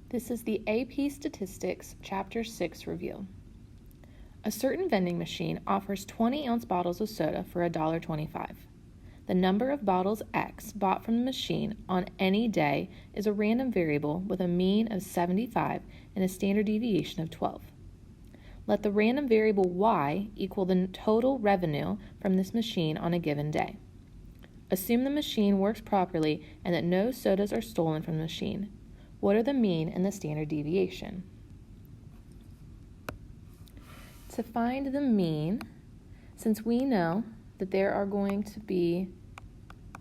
This is the AP Statistics Chapter 6 review. A certain vending machine offers 20-ounce bottles of soda for $1.25. The number of bottles X bought from the machine on any day is a random variable with a mean of 75 and a standard deviation of 12. Let the random variable Y equal the total revenue from this machine on a given day. Assume the machine works properly and that no sodas are stolen from the machine. What are the mean and the standard deviation? To find the mean, since we know that there are going to be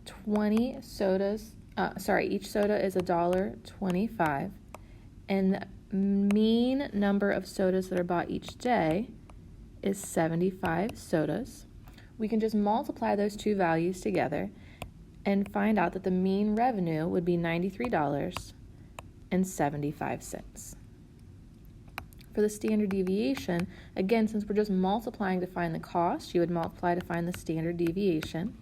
20 sodas, each soda is $1.25, and the mean number of sodas that are bought each day is 75 sodas. We can just multiply those two values together and find out that the mean revenue would be $93.75. For the standard deviation, again, since we're just multiplying to find the cost, you would multiply to find the standard deviation.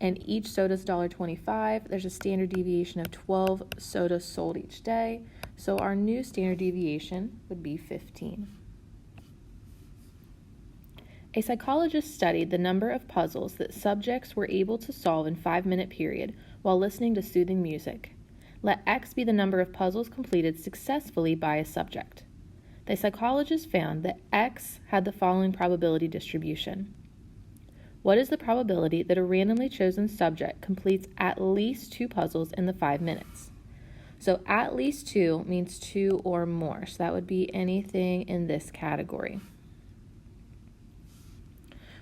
And each soda is $1.25. There's a standard deviation of 12 sodas sold each day. So our new standard deviation would be 15. A psychologist studied the number of puzzles that subjects were able to solve in a 5-minute period while listening to soothing music. Let X be the number of puzzles completed successfully by a subject. The psychologist found that X had the following probability distribution. What is the probability that a randomly chosen subject completes at least 2 puzzles in the 5 minutes? So at least 2 means 2 or more. So that would be anything in this category.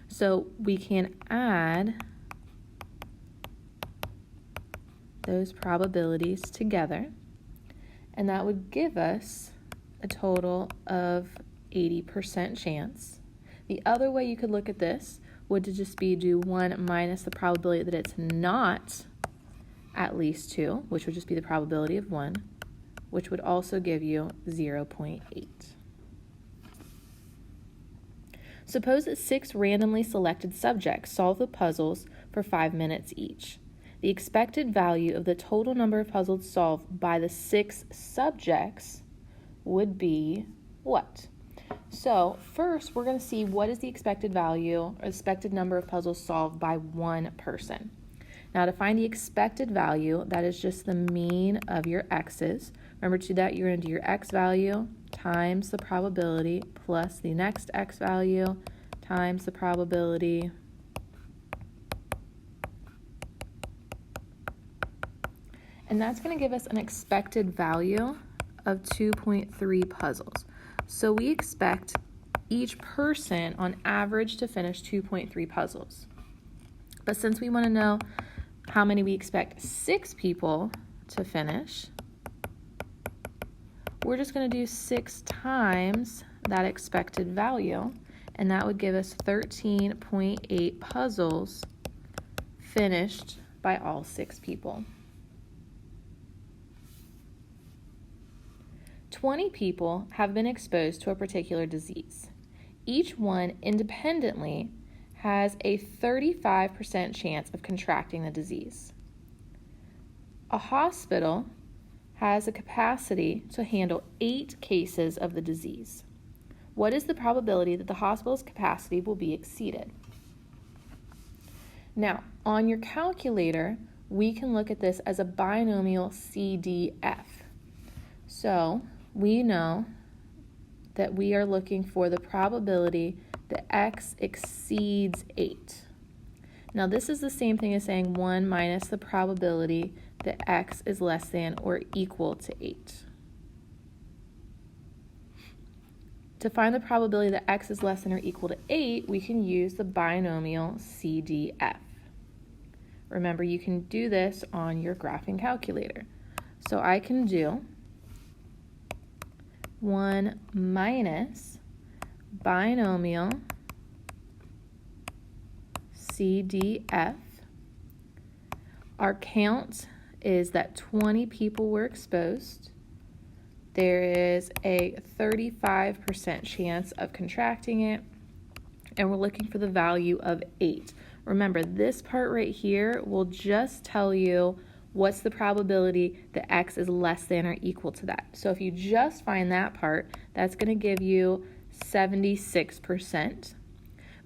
So we can add those probabilities together, and that would give us a total of 80% chance. The other way you could look at this would to just be do 1 minus the probability that it's not at least 2, which would just be the probability of 1, which would also give you 0.8. Suppose that 6 randomly selected subjects solve the puzzles for 5 minutes each. The expected value of the total number of puzzles solved by the 6 subjects would be what? So first, we're going to see what is the expected value or expected number of puzzles solved by one person. Now, to find the expected value, that is just the mean of your x's. Remember to do that, you're going to do your x value times the probability plus the next x value times the probability and that's going to give us an expected value of 2.3 puzzles. So we expect each person on average to finish 2.3 puzzles. But since we want to know how many we expect 6 people to finish, we're just going to do 6 times that expected value, and that would give us 13.8 puzzles finished by all 6 people. 20 people have been exposed to a particular disease. Each one independently has a 35% chance of contracting the disease. A hospital has a capacity to handle 8 cases of the disease. What is the probability that the hospital's capacity will be exceeded? Now, on your calculator, we can look at this as a binomial CDF. So, we know that we are looking for the probability that x exceeds 8. Now, this is the same thing as saying 1 minus the probability that x is less than or equal to 8. To find the probability that x is less than or equal to 8, we can use the binomial CDF. Remember, you can do this on your graphing calculator. So I can do 1 minus binomial CDF. Our count is that 20 people were exposed. There is a 35% chance of contracting it, and we're looking for the value of 8. Remember, this part right here will just tell you what's the probability that x is less than or equal to that? So if you just find that part, that's going to give you 76%.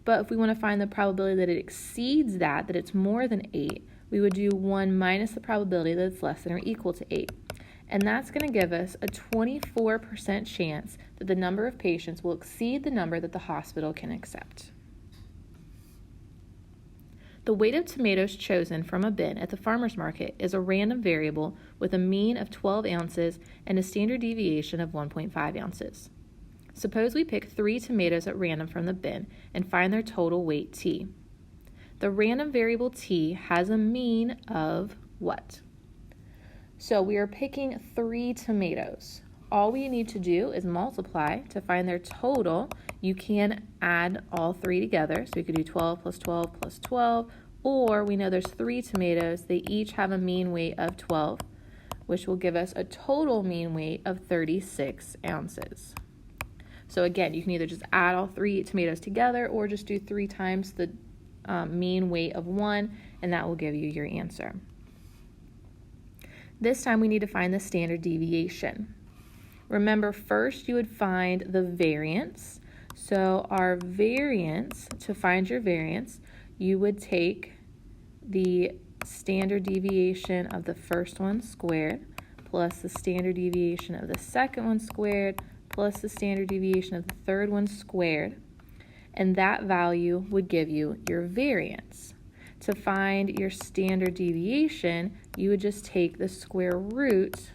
But if we want to find the probability that it exceeds that it's more than 8, we would do 1 minus the probability that it's less than or equal to 8. And that's going to give us a 24% chance that the number of patients will exceed the number that the hospital can accept. The weight of tomatoes chosen from a bin at the farmer's market is a random variable with a mean of 12 ounces and a standard deviation of 1.5 ounces. Suppose we pick 3 tomatoes at random from the bin and find their total weight t. The random variable t has a mean of what? So we are picking 3 tomatoes. All we need to do is multiply to find their total. You can add all 3 together. So we could do 12 plus 12 plus 12, or we know there's 3 tomatoes. They each have a mean weight of 12, which will give us a total mean weight of 36 ounces. So again, you can either just add all 3 tomatoes together or just do 3 times the mean weight of 1, and that will give you your answer. This time we need to find the standard deviation. Remember, first you would find the variance. So our variance, to find your variance, you would take the standard deviation of the first one squared plus the standard deviation of the second one squared plus the standard deviation of the third one squared, and that value would give you your variance. To find your standard deviation, you would just take the square root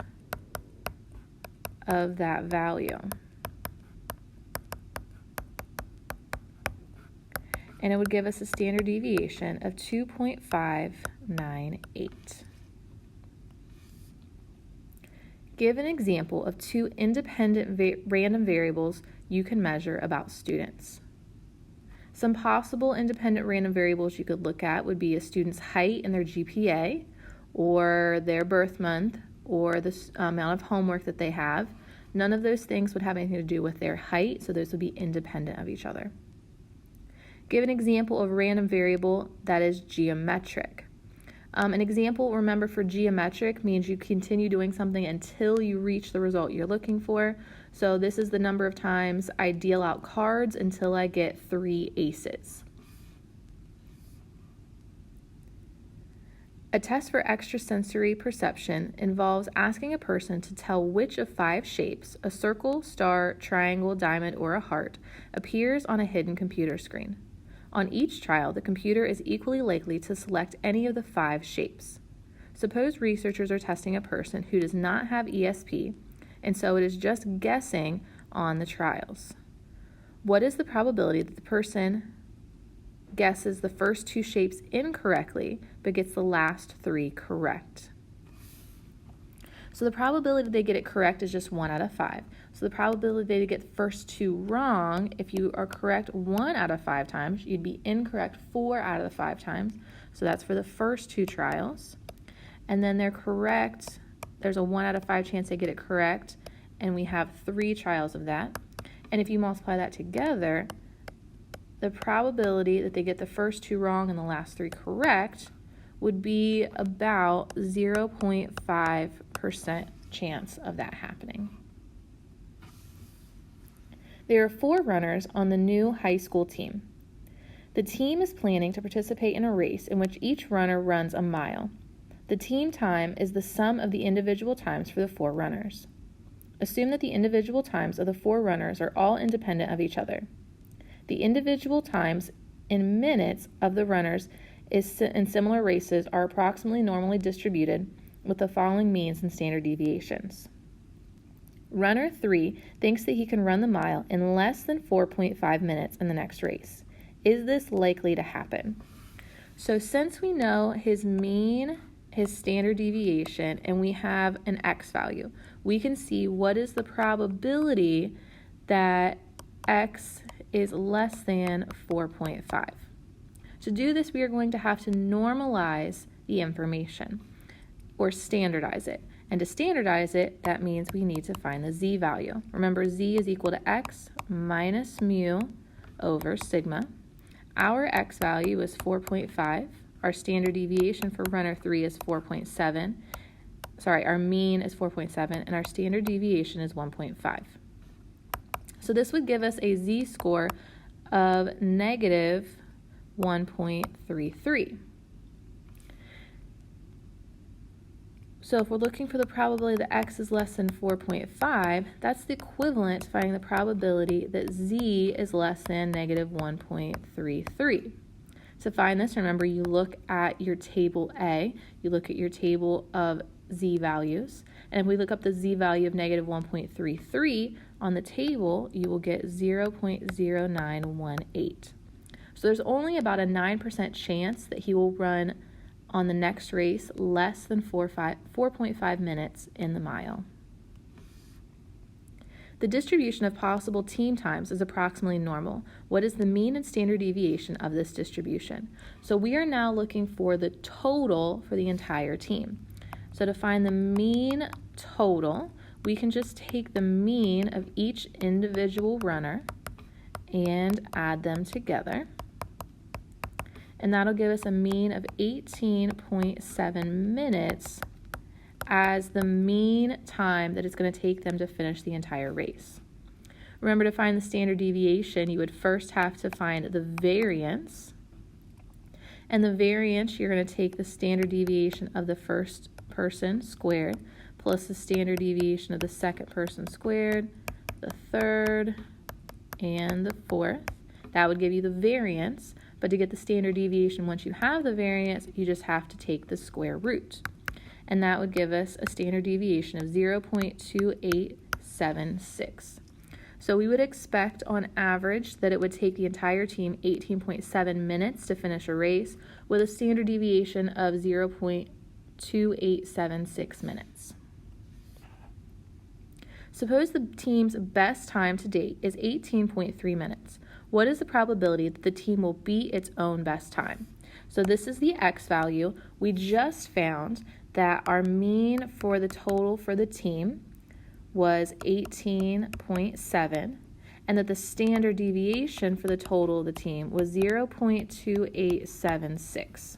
of that value. And it would give us a standard deviation of 2.598. Give an example of 2 independent random variables you can measure about students. Some possible independent random variables you could look at would be a student's height and their GPA, or their birth month, or the amount of homework that they have. None of those things would have anything to do with their height, so those would be independent of each other. Give an example of a random variable that is geometric. An example, remember, for geometric means you continue doing something until you reach the result you're looking for. So this is the number of times I deal out cards until I get 3 aces. A test for extrasensory perception involves asking a person to tell which of 5 shapes, a circle, star, triangle, diamond, or a heart, appears on a hidden computer screen. On each trial, the computer is equally likely to select any of the 5 shapes. Suppose researchers are testing a person who does not have ESP, and so it is just guessing on the trials. What is the probability that the person guesses the first 2 shapes incorrectly but gets the last 3 correct? So the probability they get it correct is just 1 out of 5. So the probability they get the first 2 wrong, if you are correct 1 out of 5 times, you'd be incorrect 4 out of the 5 times. So that's for the first 2 trials. And then they're correct, there's a 1 out of 5 chance they get it correct, and we have 3 trials of that. And if you multiply that together, the probability that they get the first 2 wrong and the last 3 correct would be about 0.5% chance of that happening. There are 4 runners on the new high school team. The team is planning to participate in a race in which each runner runs a mile. The team time is the sum of the individual times for the 4 runners. Assume that the individual times of the 4 runners are all independent of each other. The individual times in minutes of the runners in similar races are approximately normally distributed with the following means and standard deviations. Runner 3 thinks that he can run the mile in less than 4.5 minutes in the next race. Is this likely to happen? So since we know his mean, his standard deviation, and we have an x value, we can see what is the probability that x is less than 4.5. To do this, we are going to have to normalize the information or standardize it. And to standardize it, that means we need to find the z value. Remember, z is equal to x minus mu over sigma. Our x value is 4.5. our standard deviation for runner 3 is 4.7. Sorry, our mean is 4.7, and our standard deviation is 1.5. So this would give us a z-score of negative 1.33. So if we're looking for the probability that x is less than 4.5, that's the equivalent to finding the probability that z is less than negative 1.33. To find this, remember, you look at your table A, you look at your table of z values, and if we look up the z value of negative 1.33 on the table, you will get 0.0918. So there's only about a 9% chance that he will run on the next race less than 4.5 minutes in the mile. The distribution of possible team times is approximately normal. What is the mean and standard deviation of this distribution? So we are now looking for the total for the entire team. So to find the mean total, we can just take the mean of each individual runner and add them together. And that'll give us a mean of 18.7 minutes as the mean time that it's going to take them to finish the entire race. Remember, to find the standard deviation, you would first have to find the variance. And the variance, you're going to take the standard deviation of the first person squared plus the standard deviation of the second person squared, the third, and the fourth. That would give you the variance. But to get the standard deviation, once you have the variance, you just have to take the square root. And that would give us a standard deviation of 0.2876. So we would expect on average that it would take the entire team 18.7 minutes to finish a race with a standard deviation of 0.2876 minutes. Suppose the team's best time to date is 18.3 minutes. What is the probability that the team will beat its own best time? So this is the x value. We just found that our mean for the total for the team was 18.7, and that the standard deviation for the total of the team was 0.2876.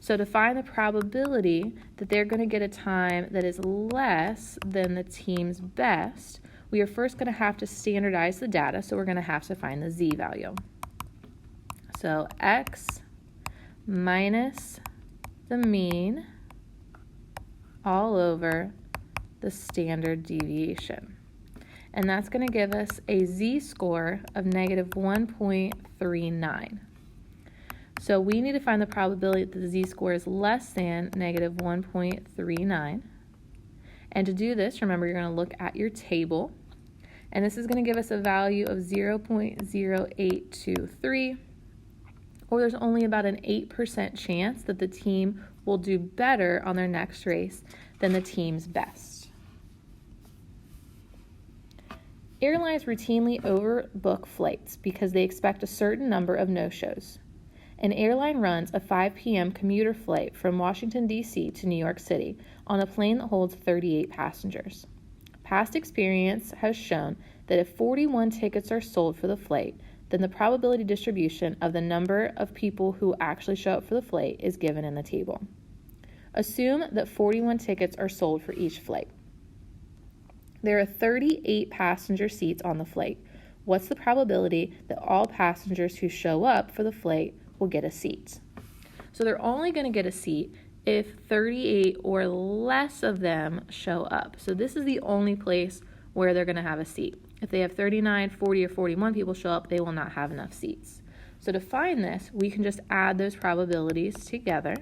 So to find the probability that they're going to get a time that is less than the team's best, we are first going to have to standardize the data, so we're going to have to find the z value. So x minus the mean all over the standard deviation. And that's going to give us a z-score of negative 1.39. So we need to find the probability that the z-score is less than negative 1.39. And to do this, remember, you're going to look at your table. And this is going to give us a value of 0.0823, or there's only about an 8% chance that the team will do better on their next race than the team's best. Airlines routinely overbook flights because they expect a certain number of no-shows. An airline runs a 5 p.m. commuter flight from Washington, D.C. to New York City on a plane that holds 38 passengers. Past experience has shown that if 41 tickets are sold for the flight, then the probability distribution of the number of people who actually show up for the flight is given in the table. Assume that 41 tickets are sold for each flight. There are 38 passenger seats on the flight. What's the probability that all passengers who show up for the flight will get a seat? So they're only going to get a seat if 38 or less of them show up. So this is the only place where they're going to have a seat. If they have 39, 40, or 41 people show up, they will not have enough seats. So to find this, we can just add those probabilities together.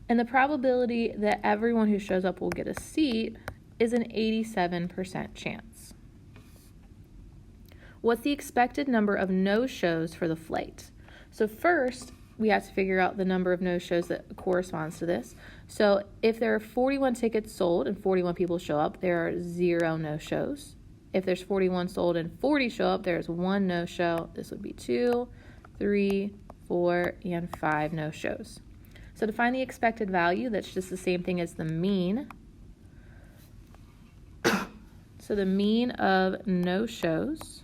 And the probability that everyone who shows up will get a seat is an 87% chance. What's the expected number of no-shows for the flight? So first, we have to figure out the number of no-shows that corresponds to this. So if there are 41 tickets sold and 41 people show up, there are 0 no-shows. If there's 41 sold and 40 show up, there's 1 no-show. This would be 2, 3, 4, and 5 no-shows. So to find the expected value, that's just the same thing as the mean. So the mean of no-shows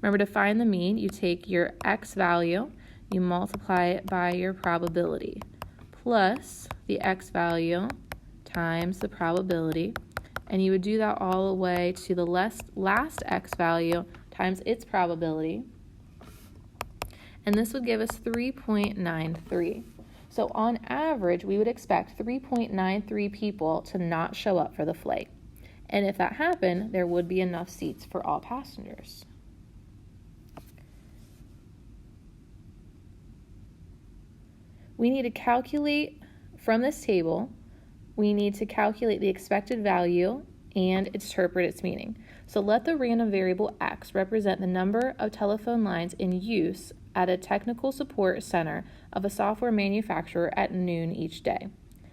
Remember, to find the mean, you take your x value, you multiply it by your probability, plus the x value times the probability, and you would do that all the way to the last x value times its probability, and this would give us 3.93. So on average, we would expect 3.93 people to not show up for the flight. And if that happened, there would be enough seats for all passengers. We need to calculate from this table, we need to calculate the expected value and interpret its meaning. So let the random variable x represent the number of telephone lines in use at a technical support center of a software manufacturer at noon each day.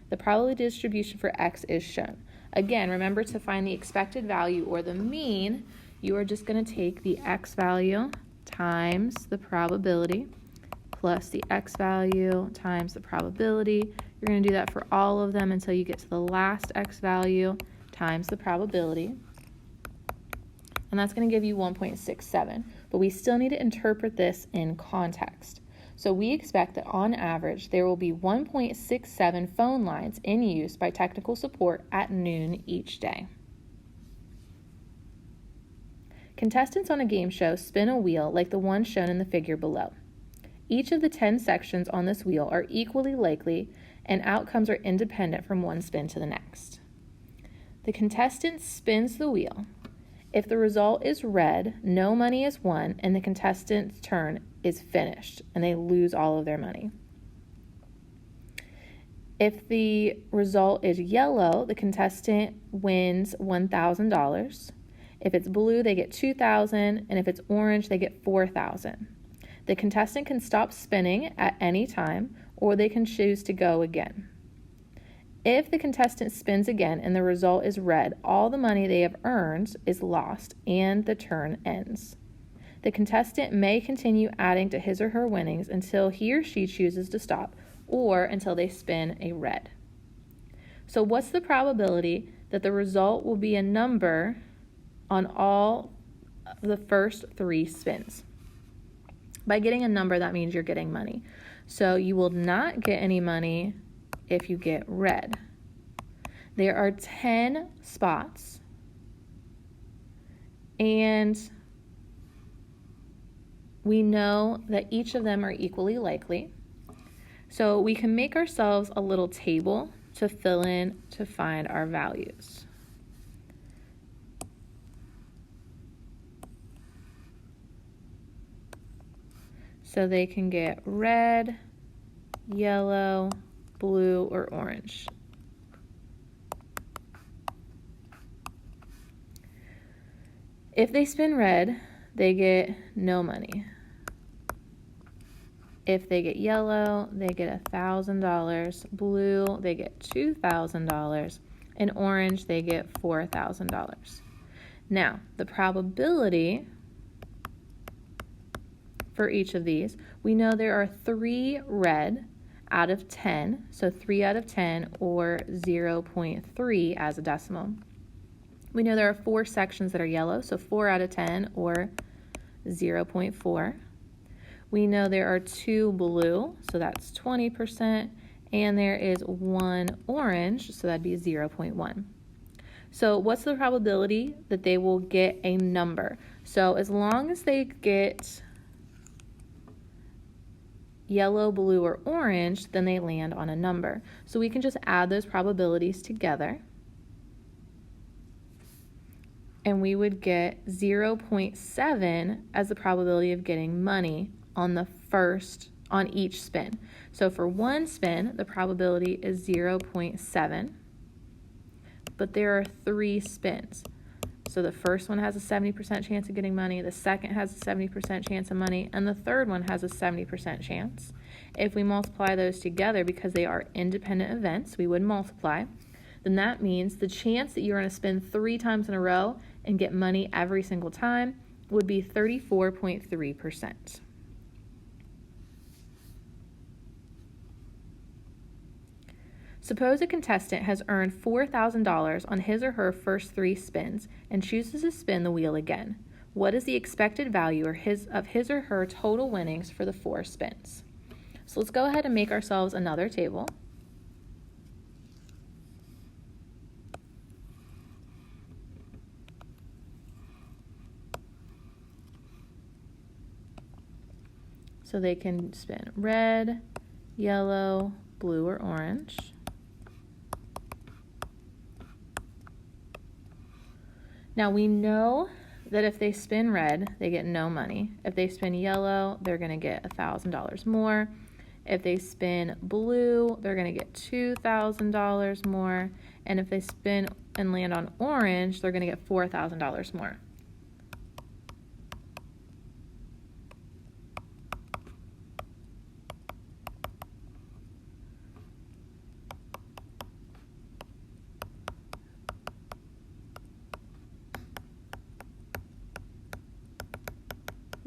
The probability distribution for x is shown. Again, remember, to find the expected value or the mean, you are just going to take the x value times the probability plus the x value times the probability. You're going to do that for all of them until you get to the last x value times the probability. And that's going to give you 1.67. But we still need to interpret this in context. So we expect that on average, there will be 1.67 phone lines in use by technical support at noon each day. Contestants on a game show spin a wheel like the one shown in the figure below. Each of the 10 sections on this wheel are equally likely, and outcomes are independent from one spin to the next. The contestant spins the wheel. If the result is red, no money is won, and the contestant's turn is finished, and they lose all of their money. If the result is yellow, the contestant wins $1,000. If it's blue, they get $2,000, and if it's orange, they get $4,000. The contestant can stop spinning at any time, or they can choose to go again. If the contestant spins again and the result is red, all the money they have earned is lost and the turn ends. The contestant may continue adding to his or her winnings until he or she chooses to stop, or until they spin a red. So what's the probability that the result will be a number on all the first 3 spins? By getting a number, that means you're getting money. So you will not get any money if you get red. There are 10 spots, and we know that each of them are equally likely. So we can make ourselves a little table to fill in to find our values. So they can get red, yellow, blue, or orange. If they spin red, they get no money. If they get yellow, they get $1,000. Blue, they get $2,000. And orange, they get $4,000. Now, the probability for each of these, we know there are 3 red out of 10, so 3 out of 10, or 0.3 as a decimal. We know there are 4 sections that are yellow, so 4 out of 10, or 0.4. We know there are 2 blue, so that's 20%, and there is 1 orange, so that'd be 0.1. So what's the probability that they will get a number? So as long as they get yellow, blue, or orange, then they land on a number. So we can just add those probabilities together, and we would get 0.7 as the probability of getting money on each spin. So for one spin, the probability is 0.7, but there are 3 spins. So the first one has a 70% chance of getting money, the second has a 70% chance of money, and the third one has a 70% chance. If we multiply those together, because they are independent events, we would multiply, then that means the chance that you're going to spin 3 times in a row and get money every single time would be 34.3%. Suppose a contestant has earned $4,000 on his or her first 3 spins and chooses to spin the wheel again. what is the expected value of his or her total winnings for the 4 spins? So let's go ahead and make ourselves another table. So they can spin red, yellow, blue, or orange. Now we know that if they spin red, they get no money. If they spin yellow, they're going to get $1,000 more. If they spin blue, they're going to get $2,000 more. And if they spin and land on orange, they're going to get $4,000 more.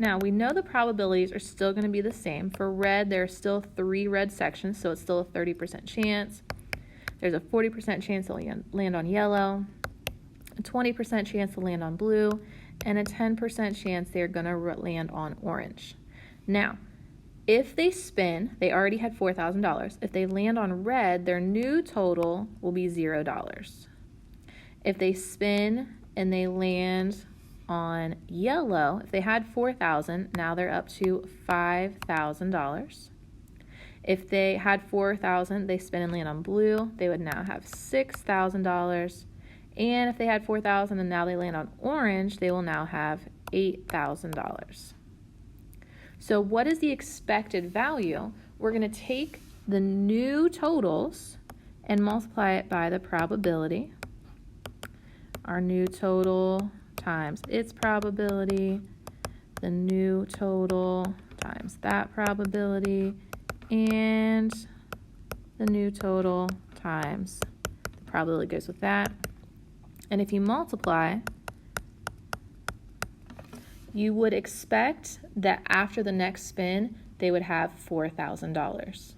Now, we know the probabilities are still going to be the same. For red, there are still 3 red sections, so it's still a 30% chance. There's a 40% chance they'll land on yellow, a 20% chance to land on blue, and a 10% chance they're going to land on orange. Now, if they spin, they already had $4,000. If they land on red, their new total will be $0. If they spin and they land on yellow, if they had $4,000, now they're up to $5,000. If they had $4,000, they spin and land on blue, they would now have $6,000. And if they had $4,000 and now they land on orange, they will now have $8,000. So what is the expected value? We're going to take the new totals and multiply it by the probability. Our new total times its probability, the new total times that probability, and the new total times the probability goes with that. And if you multiply, you would expect that after the next spin, they would have $4,000.